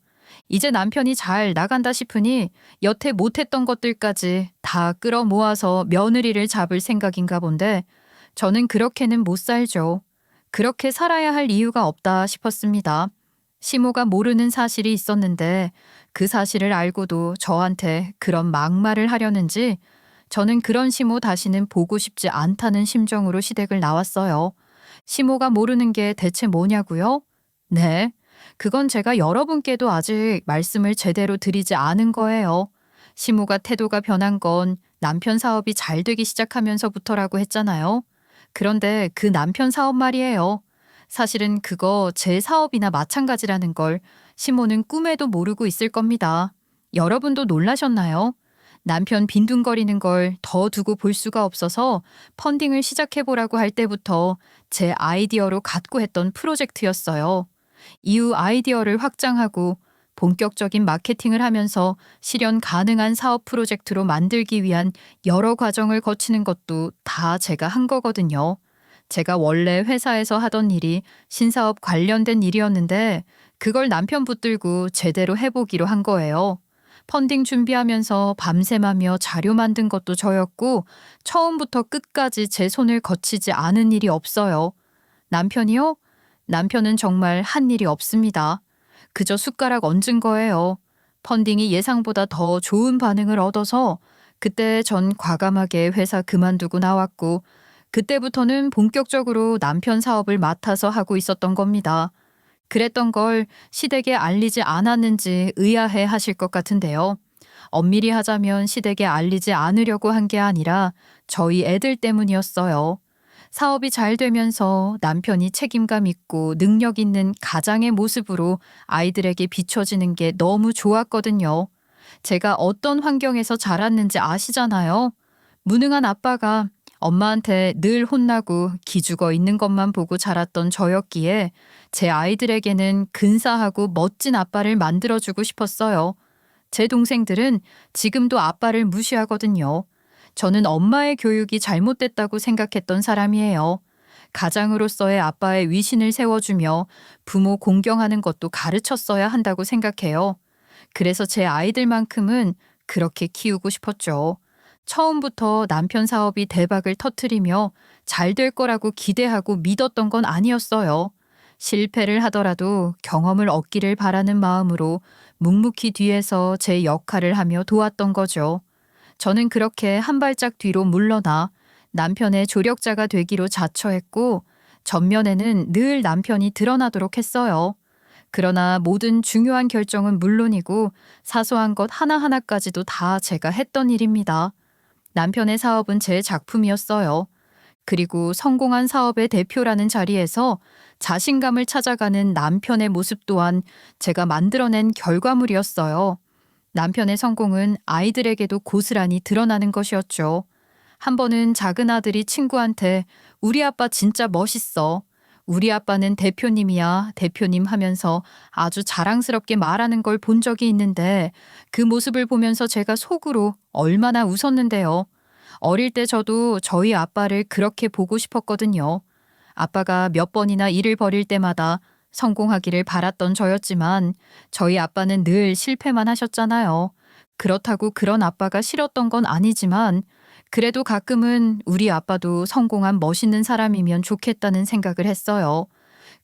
이제 남편이 잘 나간다 싶으니 여태 못했던 것들까지 다 끌어모아서 며느리를 잡을 생각인가 본데 저는 그렇게는 못 살죠. 그렇게 살아야 할 이유가 없다 싶었습니다. 시모가 모르는 사실이 있었는데 그 사실을 알고도 저한테 그런 막말을 하려는지 저는 그런 시모 다시는 보고 싶지 않다는 심정으로 시댁을 나왔어요. 시모가 모르는 게 대체 뭐냐고요? 네. 그건 제가 여러분께도 아직 말씀을 제대로 드리지 않은 거예요. 시모가 태도가 변한 건 남편 사업이 잘 되기 시작하면서부터라고 했잖아요. 그런데 그 남편 사업 말이에요. 사실은 그거 제 사업이나 마찬가지라는 걸 시모는 꿈에도 모르고 있을 겁니다. 여러분도 놀라셨나요? 남편 빈둥거리는 걸 더 두고 볼 수가 없어서 펀딩을 시작해보라고 할 때부터 제 아이디어로 갖고 했던 프로젝트였어요. 이후 아이디어를 확장하고 본격적인 마케팅을 하면서 실현 가능한 사업 프로젝트로 만들기 위한 여러 과정을 거치는 것도 다 제가 한 거거든요. 제가 원래 회사에서 하던 일이 신사업 관련된 일이었는데 그걸 남편 붙들고 제대로 해보기로 한 거예요. 펀딩 준비하면서 밤샘하며 자료 만든 것도 저였고 처음부터 끝까지 제 손을 거치지 않은 일이 없어요. 남편이요? 남편은 정말 한 일이 없습니다. 그저 숟가락 얹은 거예요. 펀딩이 예상보다 더 좋은 반응을 얻어서 그때 전 과감하게 회사 그만두고 나왔고 그때부터는 본격적으로 남편 사업을 맡아서 하고 있었던 겁니다. 그랬던 걸 시댁에 알리지 않았는지 의아해 하실 것 같은데요. 엄밀히 하자면 시댁에 알리지 않으려고 한 게 아니라 저희 애들 때문이었어요. 사업이 잘 되면서 남편이 책임감 있고 능력 있는 가장의 모습으로 아이들에게 비춰지는 게 너무 좋았거든요. 제가 어떤 환경에서 자랐는지 아시잖아요. 무능한 아빠가 엄마한테 늘 혼나고 기죽어 있는 것만 보고 자랐던 저였기에 제 아이들에게는 근사하고 멋진 아빠를 만들어주고 싶었어요. 제 동생들은 지금도 아빠를 무시하거든요. 저는 엄마의 교육이 잘못됐다고 생각했던 사람이에요. 가장으로서의 아빠의 위신을 세워주며 부모 공경하는 것도 가르쳤어야 한다고 생각해요. 그래서 제 아이들만큼은 그렇게 키우고 싶었죠. 처음부터 남편 사업이 대박을 터뜨리며 잘 될 거라고 기대하고 믿었던 건 아니었어요. 실패를 하더라도 경험을 얻기를 바라는 마음으로 묵묵히 뒤에서 제 역할을 하며 도왔던 거죠. 저는 그렇게 한 발짝 뒤로 물러나 남편의 조력자가 되기로 자처했고 전면에는 늘 남편이 드러나도록 했어요. 그러나 모든 중요한 결정은 물론이고 사소한 것 하나하나까지도 다 제가 했던 일입니다. 남편의 사업은 제 작품이었어요. 그리고 성공한 사업의 대표라는 자리에서 자신감을 찾아가는 남편의 모습 또한 제가 만들어낸 결과물이었어요. 남편의 성공은 아이들에게도 고스란히 드러나는 것이었죠. 한 번은 작은 아들이 친구한테 우리 아빠 진짜 멋있어. 우리 아빠는 대표님이야, 대표님 하면서 아주 자랑스럽게 말하는 걸 본 적이 있는데 그 모습을 보면서 제가 속으로 얼마나 웃었는데요. 어릴 때 저도 저희 아빠를 그렇게 보고 싶었거든요. 아빠가 몇 번이나 일을 벌일 때마다 성공하기를 바랐던 저였지만 저희 아빠는 늘 실패만 하셨잖아요. 그렇다고 그런 아빠가 싫었던 건 아니지만 그래도 가끔은 우리 아빠도 성공한 멋있는 사람이면 좋겠다는 생각을 했어요.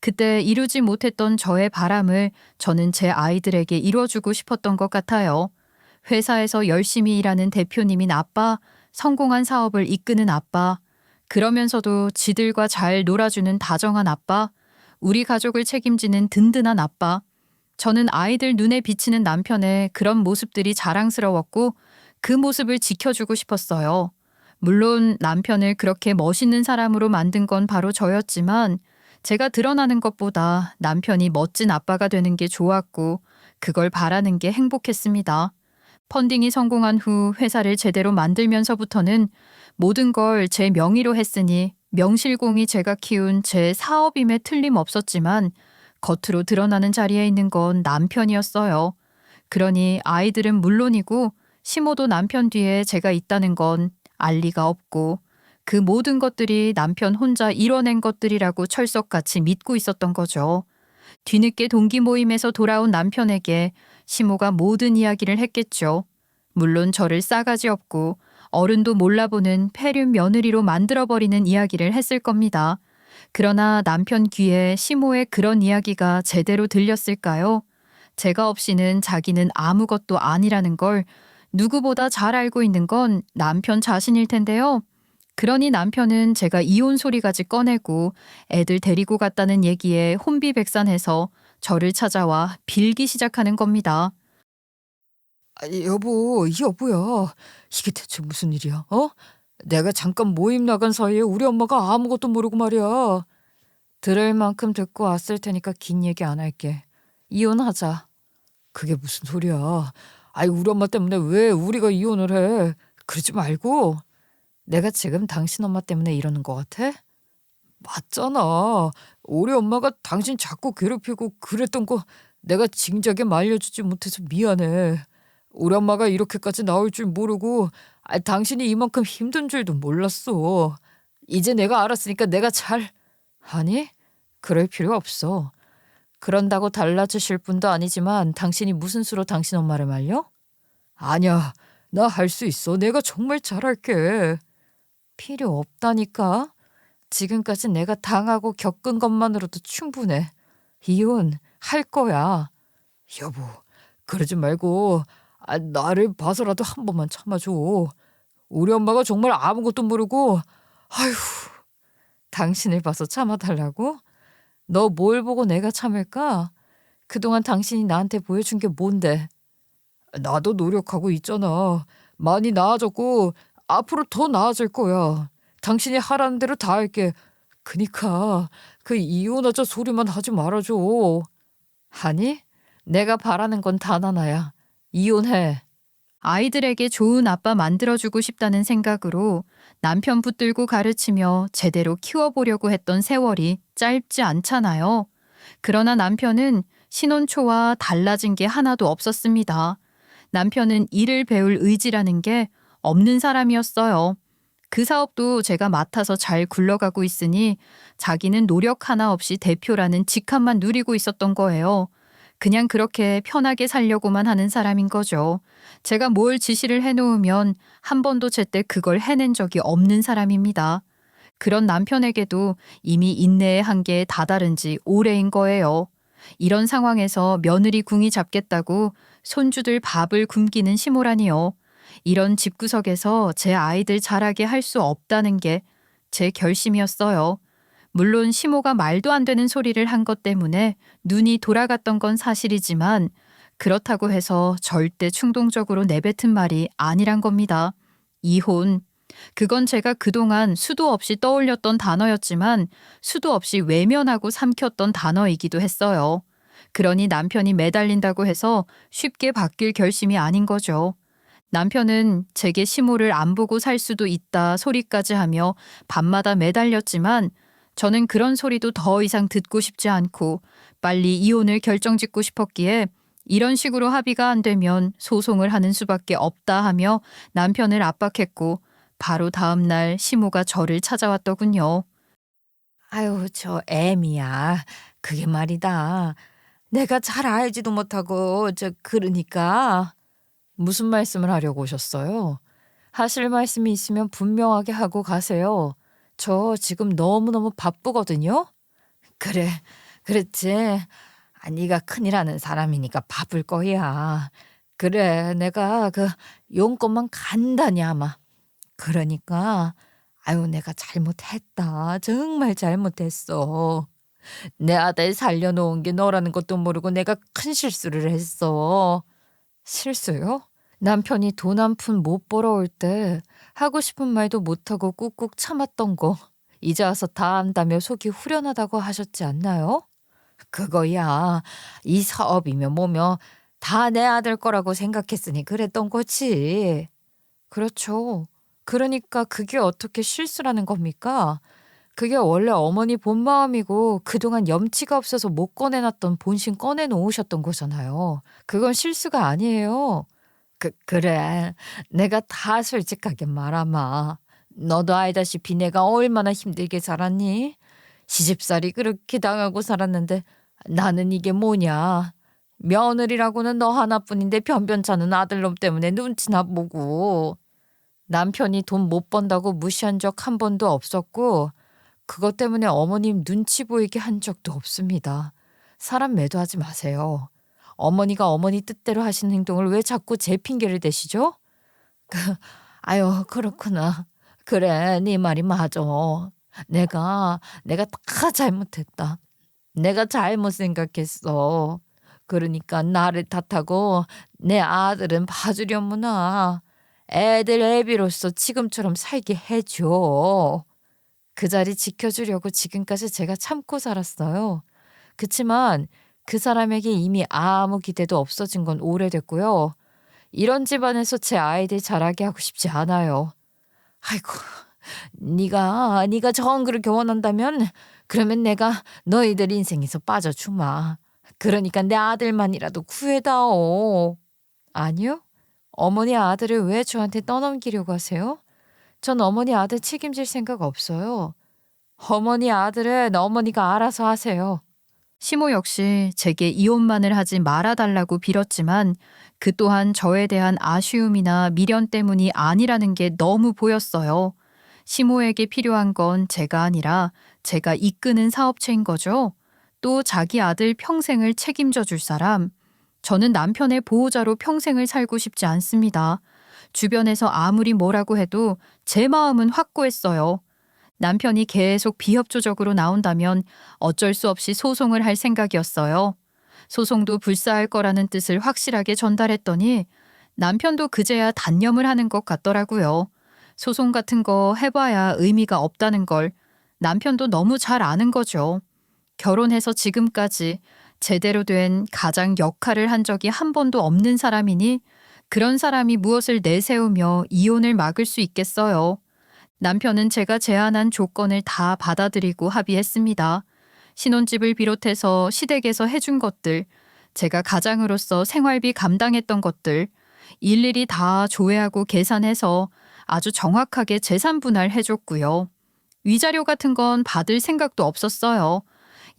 그때 이루지 못했던 저의 바람을 저는 제 아이들에게 이뤄주고 싶었던 것 같아요. 회사에서 열심히 일하는 대표님인 아빠, 성공한 사업을 이끄는 아빠, 그러면서도 지들과 잘 놀아주는 다정한 아빠, 우리 가족을 책임지는 든든한 아빠. 저는 아이들 눈에 비치는 남편의 그런 모습들이 자랑스러웠고 그 모습을 지켜주고 싶었어요. 물론 남편을 그렇게 멋있는 사람으로 만든 건 바로 저였지만 제가 드러나는 것보다 남편이 멋진 아빠가 되는 게 좋았고 그걸 바라는 게 행복했습니다. 펀딩이 성공한 후 회사를 제대로 만들면서부터는 모든 걸 제 명의로 했으니 명실공히 제가 키운 제 사업임에 틀림없었지만 겉으로 드러나는 자리에 있는 건 남편이었어요. 그러니 아이들은 물론이고 시모도 남편 뒤에 제가 있다는 건 알 리가 없고 그 모든 것들이 남편 혼자 이뤄낸 것들이라고 철석같이 믿고 있었던 거죠. 뒤늦게 동기 모임에서 돌아온 남편에게 시모가 모든 이야기를 했겠죠. 물론 저를 싸가지 없고 어른도 몰라보는 폐륜 며느리로 만들어버리는 이야기를 했을 겁니다. 그러나 남편 귀에 시모의 그런 이야기가 제대로 들렸을까요? 제가 없이는 자기는 아무것도 아니라는 걸 누구보다 잘 알고 있는 건 남편 자신일 텐데요. 그러니 남편은 제가 이혼 소리까지 꺼내고 애들 데리고 갔다는 얘기에 혼비백산해서 저를 찾아와 빌기 시작하는 겁니다.
여보야. 이게 대체 무슨 일이야? 어? 내가 잠깐 모임 나간 사이에 우리 엄마가 아무것도 모르고 말이야. 들을 만큼 듣고 왔을 테니까 긴 얘기 안 할게. 이혼하자. 그게 무슨 소리야? 우리 엄마 때문에 왜 우리가 이혼을 해? 그러지 말고. 내가 지금 당신 엄마 때문에 이러는 것 같아? 맞잖아. 우리 엄마가 당신 자꾸 괴롭히고 그랬던 거 내가 진작에 말려주지 못해서 미안해. 우리 엄마가 이렇게까지 나올 줄 모르고 당신이 이만큼 힘든 줄도 몰랐어. 이제 내가 알았으니까 내가 아니, 그럴 필요 없어. 그런다고 달라지실 분도 아니지만 당신이 무슨 수로 당신 엄마를 말려? 아니야. 나 할 수 있어. 내가 정말 잘할게. 필요 없다니까. 지금까지 내가 당하고 겪은 것만으로도 충분해. 이혼 할 거야. 여보, 그러지 말고 나를 봐서라도 한 번만 참아줘. 우리 엄마가 정말 아무것도 모르고 아휴, 당신을 봐서 참아달라고? 너 뭘 보고 내가 참을까? 그동안 당신이 나한테 보여준 게 뭔데? 나도 노력하고 있잖아. 많이 나아졌고 앞으로 더 나아질 거야. 당신이 하라는 대로 다 할게. 그니까 그 이혼하자 소리만 하지 말아줘. 아니, 내가 바라는 건 단 하나야. 이혼해.
아이들에게 좋은 아빠 만들어주고 싶다는 생각으로 남편 붙들고 가르치며 제대로 키워보려고 했던 세월이 짧지 않잖아요. 그러나 남편은 신혼 초와 달라진 게 하나도 없었습니다. 남편은 일을 배울 의지라는 게 없는 사람이었어요. 그 사업도 제가 맡아서 잘 굴러가고 있으니 자기는 노력 하나 없이 대표라는 직함만 누리고 있었던 거예요. 그냥 그렇게 편하게 살려고만 하는 사람인 거죠. 제가 뭘 지시를 해놓으면 한 번도 제때 그걸 해낸 적이 없는 사람입니다. 그런 남편에게도 이미 인내의 한계에 다다른 지 오래인 거예요. 이런 상황에서 며느리 궁이 잡겠다고 손주들 밥을 굶기는 시모라니요. 이런 집구석에서 제 아이들 자라게 할 수 없다는 게 제 결심이었어요. 물론 시모가 말도 안 되는 소리를 한 것 때문에 눈이 돌아갔던 건 사실이지만 그렇다고 해서 절대 충동적으로 내뱉은 말이 아니란 겁니다. 이혼. 그건 제가 그동안 수도 없이 떠올렸던 단어였지만 수도 없이 외면하고 삼켰던 단어이기도 했어요. 그러니 남편이 매달린다고 해서 쉽게 바뀔 결심이 아닌 거죠. 남편은 제게 시모를 안 보고 살 수도 있다 소리까지 하며 밤마다 매달렸지만 저는 그런 소리도 더 이상 듣고 싶지 않고 빨리 이혼을 결정짓고 싶었기에 이런 식으로 합의가 안 되면 소송을 하는 수밖에 없다 하며 남편을 압박했고 바로 다음 날 시모가 저를 찾아왔더군요.
저 애미야. 그게 말이다. 내가 잘 알지도 못하고 그러니까. 무슨 말씀을 하려고 오셨어요? 하실 말씀이 있으면 분명하게 하고 가세요. 저 지금 너무너무 바쁘거든요. 그래, 그렇지. 네가 큰일 하는 사람이니까 바쁠 거야. 그래, 내가 용건만 간단히 아마. 그러니까 내가 잘못했다. 정말 잘못했어. 내 아들 살려놓은 게 너라는 것도 모르고 내가 큰 실수를 했어. 실수요? 남편이 돈 한 푼 못 벌어올 때 하고 싶은 말도 못하고 꾹꾹 참았던 거 이제 와서 다 안다며 속이 후련하다고 하셨지 않나요? 그거야. 이 사업이며 뭐며 다 내 아들 거라고 생각했으니 그랬던 거지. 그렇죠. 그러니까 그게 어떻게 실수라는 겁니까? 그게 원래 어머니 본 마음이고 그동안 염치가 없어서 못 꺼내놨던 본심 꺼내놓으셨던 거잖아요. 그건 실수가 아니에요. 그래. 내가 다 솔직하게 말하마. 너도 알다시피 내가 얼마나 힘들게 살았니? 시집살이 그렇게 당하고 살았는데 나는 이게 뭐냐. 며느리라고는 너 하나뿐인데 변변찮은 아들놈 때문에 눈치나 보고. 남편이 돈 못 번다고 무시한 적 한 번도 없었고 그것 때문에 어머님 눈치 보이게 한 적도 없습니다. 사람 매도하지 마세요. 어머니가 어머니 뜻대로 하시는 행동을 왜 자꾸 제 핑계를 대시죠? 아유, 그렇구나. 그래, 네 말이 맞아. 내가 다 잘못했다. 내가 잘못 생각했어. 그러니까 나를 탓하고 내 아들은 봐주려무나. 애들 애비로서 지금처럼 살게 해줘. 그 자리 지켜주려고 지금까지 제가 참고 살았어요. 그치만 그 사람에게 이미 아무 기대도 없어진 건 오래됐고요. 이런 집안에서 제 아이들 자라게 하고 싶지 않아요. 아이고, 네가 정 그렇게 원한다면 그러면 내가 너희들 인생에서 빠져주마. 그러니까 내 아들만이라도 구해다오. 아니요. 어머니 아들을 왜 저한테 떠넘기려고 하세요? 전 어머니 아들 책임질 생각 없어요. 어머니 아들은 어머니가 알아서 하세요.
시모 역시 제게 이혼만을 하지 말아달라고 빌었지만 그 또한 저에 대한 아쉬움이나 미련 때문이 아니라는 게 너무 보였어요. 시모에게 필요한 건 제가 아니라 제가 이끄는 사업체인 거죠. 또 자기 아들 평생을 책임져 줄 사람. 저는 남편의 보호자로 평생을 살고 싶지 않습니다. 주변에서 아무리 뭐라고 해도 제 마음은 확고했어요. 남편이 계속 비협조적으로 나온다면 어쩔 수 없이 소송을 할 생각이었어요. 소송도 불사할 거라는 뜻을 확실하게 전달했더니 남편도 그제야 단념을 하는 것 같더라고요. 소송 같은 거 해봐야 의미가 없다는 걸 남편도 너무 잘 아는 거죠. 결혼해서 지금까지 제대로 된 가장 역할을 한 적이 한 번도 없는 사람이니 그런 사람이 무엇을 내세우며 이혼을 막을 수 있겠어요. 남편은 제가 제안한 조건을 다 받아들이고 합의했습니다. 신혼집을 비롯해서 시댁에서 해준 것들, 제가 가장으로서 생활비 감당했던 것들, 일일이 다 조회하고 계산해서 아주 정확하게 재산 분할해줬고요. 위자료 같은 건 받을 생각도 없었어요.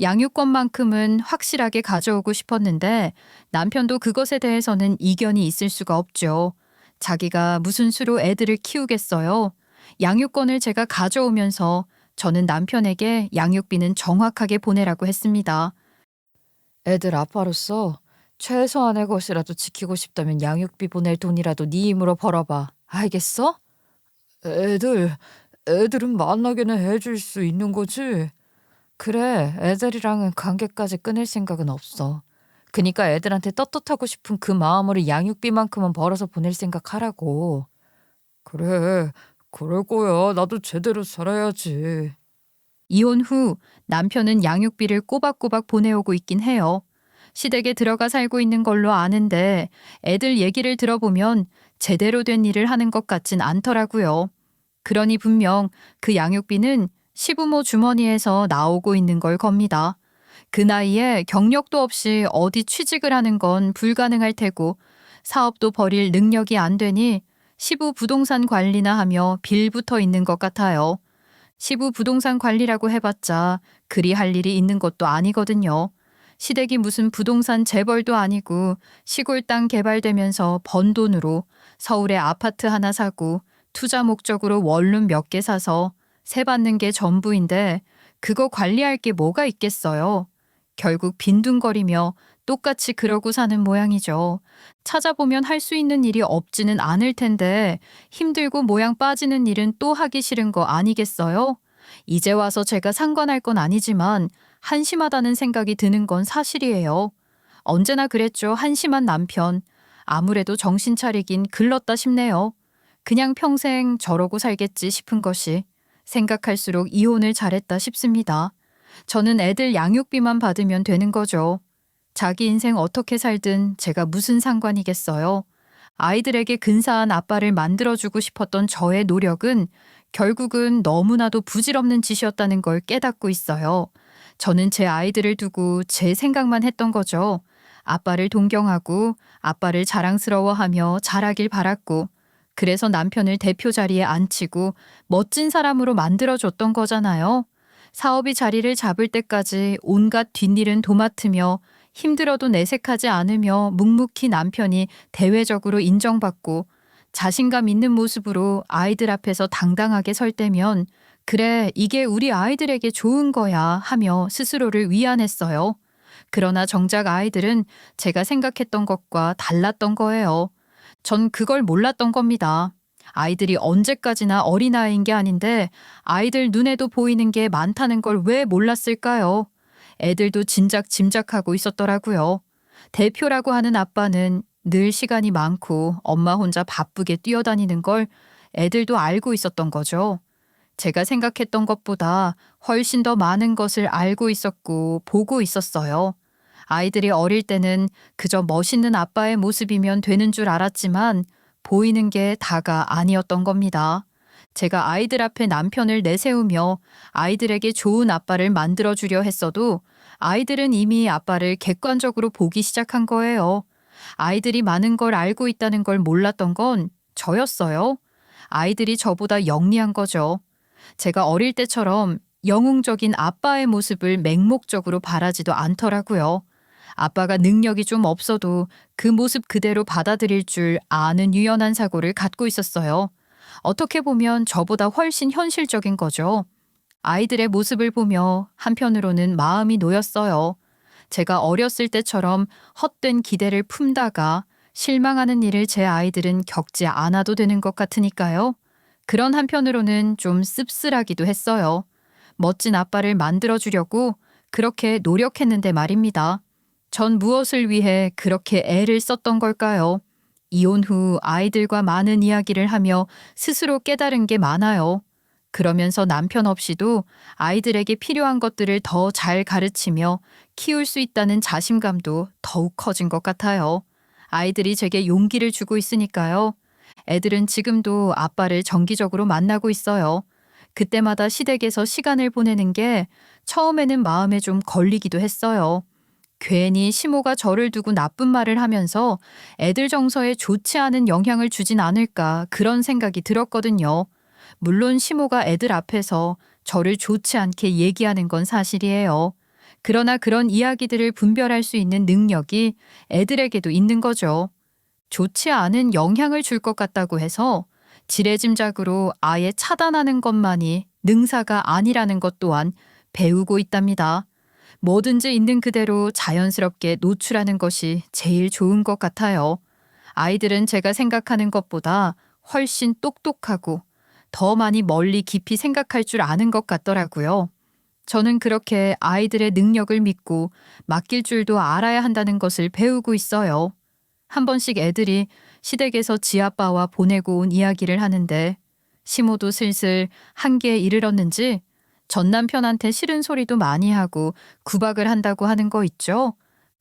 양육권만큼은 확실하게 가져오고 싶었는데 남편도 그것에 대해서는 이견이 있을 수가 없죠. 자기가 무슨 수로 애들을 키우겠어요. 양육권을 제가 가져오면서 저는 남편에게 양육비는 정확하게 보내라고 했습니다.
애들 아빠로서 최소한의 것이라도 지키고 싶다면 양육비 보낼 돈이라도 네 힘으로 벌어봐. 알겠어? 애들은 만나게는 해줄 수 있는 거지? 그래, 애들이랑은 관계까지 끊을 생각은 없어. 그니까 애들한테 떳떳하고 싶은 그 마음으로 양육비만큼은 벌어서 보낼 생각하라고. 그래, 그럴 거야. 나도 제대로 살아야지.
이혼 후 남편은 양육비를 꼬박꼬박 보내오고 있긴 해요. 시댁에 들어가 살고 있는 걸로 아는데 애들 얘기를 들어보면 제대로 된 일을 하는 것 같진 않더라고요. 그러니 분명 그 양육비는 시부모 주머니에서 나오고 있는 걸 겁니다. 그 나이에 경력도 없이 어디 취직을 하는 건 불가능할 테고 사업도 벌일 능력이 안 되니 시부 부동산 관리나 하며 빌붙어 있는 것 같아요. 시부 부동산 관리라고 해봤자 그리 할 일이 있는 것도 아니거든요. 시댁이 무슨 부동산 재벌도 아니고 시골 땅 개발되면서 번 돈으로 서울에 아파트 하나 사고 투자 목적으로 원룸 몇 개 사서 세 받는 게 전부인데 그거 관리할 게 뭐가 있겠어요. 결국 빈둥거리며 똑같이 그러고 사는 모양이죠. 찾아보면 할 수 있는 일이 없지는 않을 텐데 힘들고 모양 빠지는 일은 또 하기 싫은 거 아니겠어요? 이제 와서 제가 상관할 건 아니지만 한심하다는 생각이 드는 건 사실이에요. 언제나 그랬죠. 한심한 남편. 아무래도 정신 차리긴 글렀다 싶네요. 그냥 평생 저러고 살겠지 싶은 것이 생각할수록 이혼을 잘했다 싶습니다. 저는 애들 양육비만 받으면 되는 거죠. 자기 인생 어떻게 살든 제가 무슨 상관이겠어요. 아이들에게 근사한 아빠를 만들어주고 싶었던 저의 노력은 결국은 너무나도 부질없는 짓이었다는 걸 깨닫고 있어요. 저는 제 아이들을 두고 제 생각만 했던 거죠. 아빠를 동경하고 아빠를 자랑스러워하며 자라길 바랐고, 그래서 남편을 대표 자리에 앉히고 멋진 사람으로 만들어줬던 거잖아요. 사업이 자리를 잡을 때까지 온갖 뒷일은 도맡으며 힘들어도 내색하지 않으며 묵묵히 남편이 대외적으로 인정받고 자신감 있는 모습으로 아이들 앞에서 당당하게 설 때면 그래, 이게 우리 아이들에게 좋은 거야 하며 스스로를 위안했어요. 그러나 정작 아이들은 제가 생각했던 것과 달랐던 거예요. 전 그걸 몰랐던 겁니다. 아이들이 언제까지나 어린아이인 게 아닌데 아이들 눈에도 보이는 게 많다는 걸 왜 몰랐을까요? 애들도 진작 짐작하고 있었더라고요. 대표라고 하는 아빠는 늘 시간이 많고 엄마 혼자 바쁘게 뛰어다니는 걸 애들도 알고 있었던 거죠. 제가 생각했던 것보다 훨씬 더 많은 것을 알고 있었고 보고 있었어요. 아이들이 어릴 때는 그저 멋있는 아빠의 모습이면 되는 줄 알았지만 보이는 게 다가 아니었던 겁니다. 제가 아이들 앞에 남편을 내세우며 아이들에게 좋은 아빠를 만들어주려 했어도 아이들은 이미 아빠를 객관적으로 보기 시작한 거예요. 아이들이 많은 걸 알고 있다는 걸 몰랐던 건 저였어요. 아이들이 저보다 영리한 거죠. 제가 어릴 때처럼 영웅적인 아빠의 모습을 맹목적으로 바라지도 않더라고요. 아빠가 능력이 좀 없어도 그 모습 그대로 받아들일 줄 아는 유연한 사고를 갖고 있었어요. 어떻게 보면 저보다 훨씬 현실적인 거죠. 아이들의 모습을 보며 한편으로는 마음이 놓였어요. 제가 어렸을 때처럼 헛된 기대를 품다가 실망하는 일을 제 아이들은 겪지 않아도 되는 것 같으니까요. 그런 한편으로는 좀 씁쓸하기도 했어요. 멋진 아빠를 만들어주려고 그렇게 노력했는데 말입니다. 전 무엇을 위해 그렇게 애를 썼던 걸까요? 이혼 후 아이들과 많은 이야기를 하며 스스로 깨달은 게 많아요. 그러면서 남편 없이도 아이들에게 필요한 것들을 더 잘 가르치며 키울 수 있다는 자신감도 더욱 커진 것 같아요. 아이들이 제게 용기를 주고 있으니까요. 애들은 지금도 아빠를 정기적으로 만나고 있어요. 그때마다 시댁에서 시간을 보내는 게 처음에는 마음에 좀 걸리기도 했어요. 괜히 시모가 저를 두고 나쁜 말을 하면서 애들 정서에 좋지 않은 영향을 주진 않을까 그런 생각이 들었거든요. 물론 시모가 애들 앞에서 저를 좋지 않게 얘기하는 건 사실이에요. 그러나 그런 이야기들을 분별할 수 있는 능력이 애들에게도 있는 거죠. 좋지 않은 영향을 줄 것 같다고 해서 지레짐작으로 아예 차단하는 것만이 능사가 아니라는 것 또한 배우고 있답니다. 뭐든지 있는 그대로 자연스럽게 노출하는 것이 제일 좋은 것 같아요. 아이들은 제가 생각하는 것보다 훨씬 똑똑하고 더 많이 멀리 깊이 생각할 줄 아는 것 같더라고요. 저는 그렇게 아이들의 능력을 믿고 맡길 줄도 알아야 한다는 것을 배우고 있어요. 한 번씩 애들이 시댁에서 지아빠와 보내고 온 이야기를 하는데 시모도 슬슬 한계에 이르렀는지 전 남편한테 싫은 소리도 많이 하고 구박을 한다고 하는 거 있죠.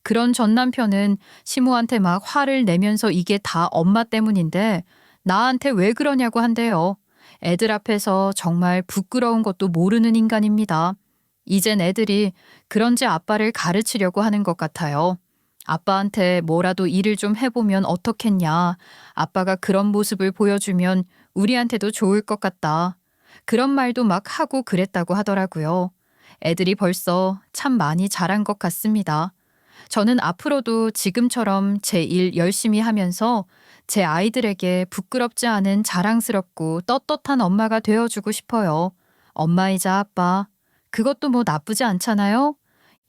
그런 전 남편은 시모한테 막 화를 내면서 이게 다 엄마 때문인데 나한테 왜 그러냐고 한대요. 애들 앞에서 정말 부끄러운 것도 모르는 인간입니다. 이젠 애들이 그런지 아빠를 가르치려고 하는 것 같아요. 아빠한테 뭐라도 일을 좀 해보면 어떻겠냐. 아빠가 그런 모습을 보여주면 우리한테도 좋을 것 같다. 그런 말도 막 하고 그랬다고 하더라고요. 애들이 벌써 참 많이 자란 것 같습니다. 저는 앞으로도 지금처럼 제 일 열심히 하면서 제 아이들에게 부끄럽지 않은 자랑스럽고 떳떳한 엄마가 되어주고 싶어요. 엄마이자 아빠. 그것도 뭐 나쁘지 않잖아요?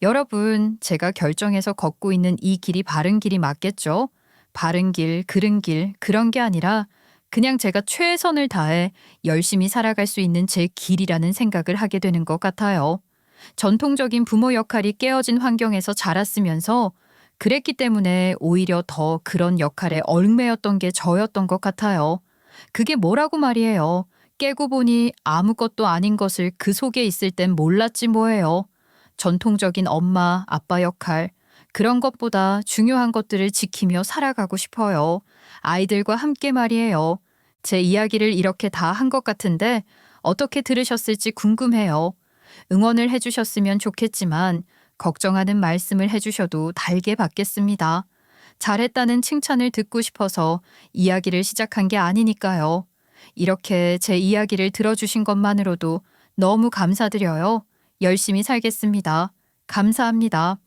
여러분, 제가 결정해서 걷고 있는 이 길이 바른 길이 맞겠죠? 바른 길, 그른 길, 그런 게 아니라 그냥 제가 최선을 다해 열심히 살아갈 수 있는 제 길이라는 생각을 하게 되는 것 같아요. 전통적인 부모 역할이 깨어진 환경에서 자랐으면서 그랬기 때문에 오히려 더 그런 역할에 얽매였던 게 저였던 것 같아요. 그게 뭐라고 말이에요. 깨고 보니 아무것도 아닌 것을 그 속에 있을 땐 몰랐지 뭐예요. 전통적인 엄마, 아빠 역할, 그런 것보다 중요한 것들을 지키며 살아가고 싶어요. 아이들과 함께 말이에요. 제 이야기를 이렇게 다 한 것 같은데 어떻게 들으셨을지 궁금해요. 응원을 해주셨으면 좋겠지만 걱정하는 말씀을 해주셔도 달게 받겠습니다. 잘했다는 칭찬을 듣고 싶어서 이야기를 시작한 게 아니니까요. 이렇게 제 이야기를 들어주신 것만으로도 너무 감사드려요. 열심히 살겠습니다. 감사합니다.